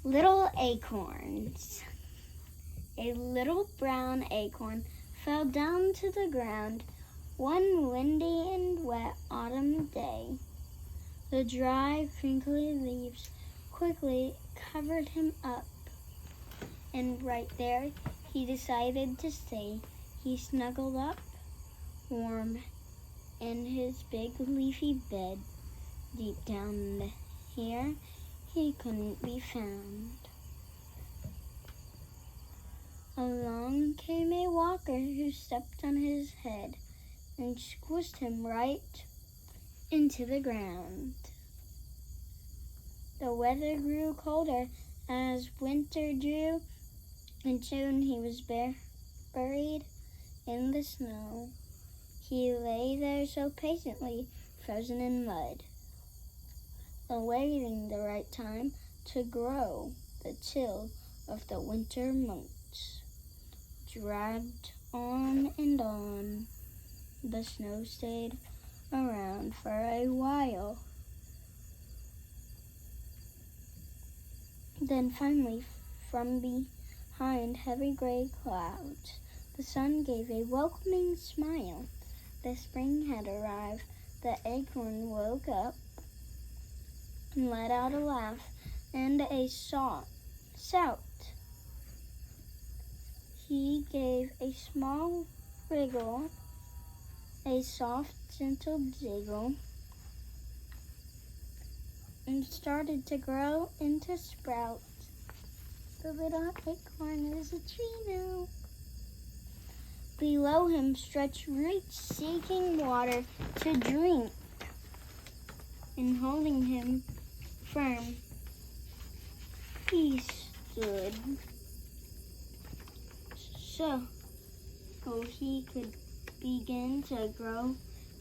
Little Acorns. A little brown acorn fell down to the ground one windy and wet autumn day. The dry, crinkly leaves quickly covered him up, and right there he decided to stay. He snuggled up, warm, in his big leafy bed. Deep down here, he couldn't be found. Along came a walker who stepped on his head and squished him right into the ground. The weather grew colder as winter drew, and soon he was buried in the snow. He lay there so patiently, frozen in mud, awaiting the right time to grow. The chill of the winter months dragged on and on. The snow stayed around for a while. Then finally, from behind heavy gray clouds, the sun gave a welcoming smile. The spring had arrived. The acorn woke up and let out a laugh and a shout. He gave a small wriggle, a soft, gentle jiggle, and started to grow into sprouts. The little acorn is a tree now. Below him stretched roots seeking water to drink, and holding him firm, he stood so he could begin to grow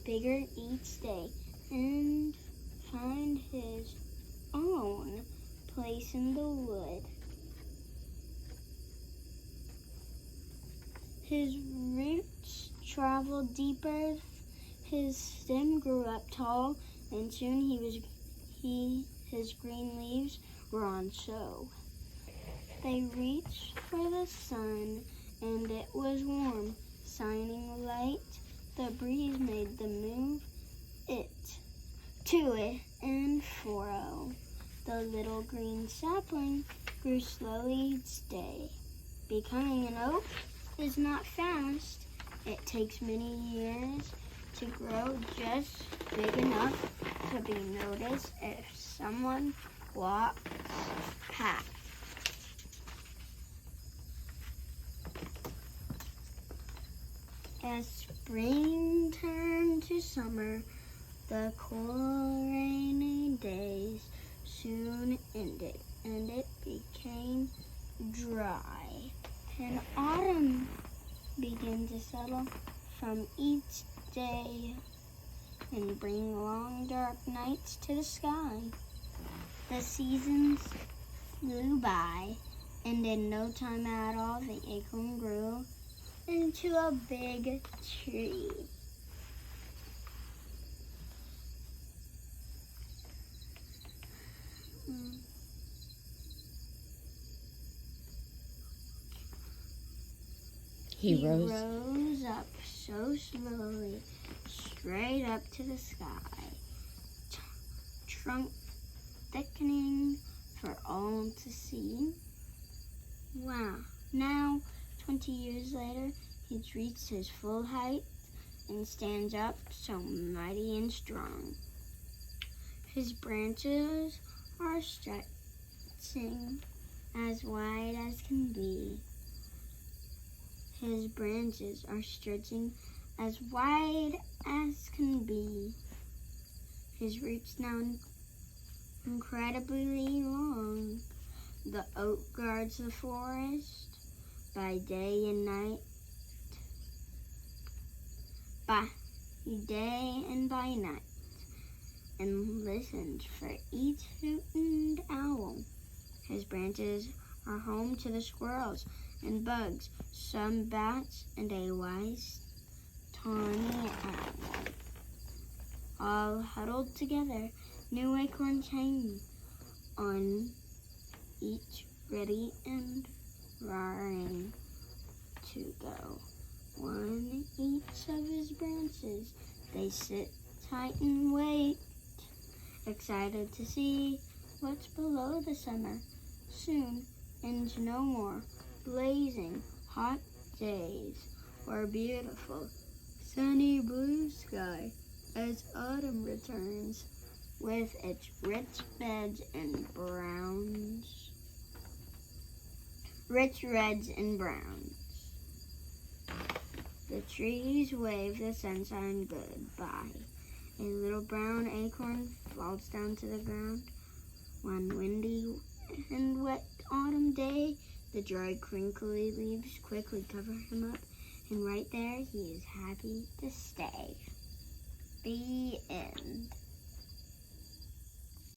bigger each day and find his own place in the wood. His roots traveled deeper, his stem grew up tall, and soon his green leaves were on show. They reached for the sun, and it was warm, shining light. The breeze made them move to it and fro. The little green sapling grew slowly each day. Becoming an oak is not fast. It takes many years to grow just big enough to be noticed if someone walks past. As spring turned to summer, the cool, rainy days soon ended, and it became dry. And autumn began to settle from each day and bring long, dark nights to the sky. The seasons flew by, and in no time at all, the acorn grew into a big tree. He rose up so slowly, straight up to the sky, trunk thickening for all to see. Wow, now 20 years later, he's reached his full height and stands up so mighty and strong. His branches are stretching as wide as can be. His branches are stretching as wide as can be. His roots now incredibly long. The oak guards the forest by day and night, by day and by night, and listens for each hoot and owl. His branches are home to the squirrels and bugs, some bats, and a wise tawny animal. All huddled together, new acorns hang on each ready and raring to go. On each of his branches they sit tight and wait, excited to see what's below the summer. Soon, and no more blazing hot days or beautiful sunny blue sky as autumn returns with its rich reds and browns. The trees wave the sunshine goodbye. A little brown acorn falls down to the ground. One windy and wet autumn day, the dry, crinkly leaves quickly cover him up, and right there he is happy to stay. The end.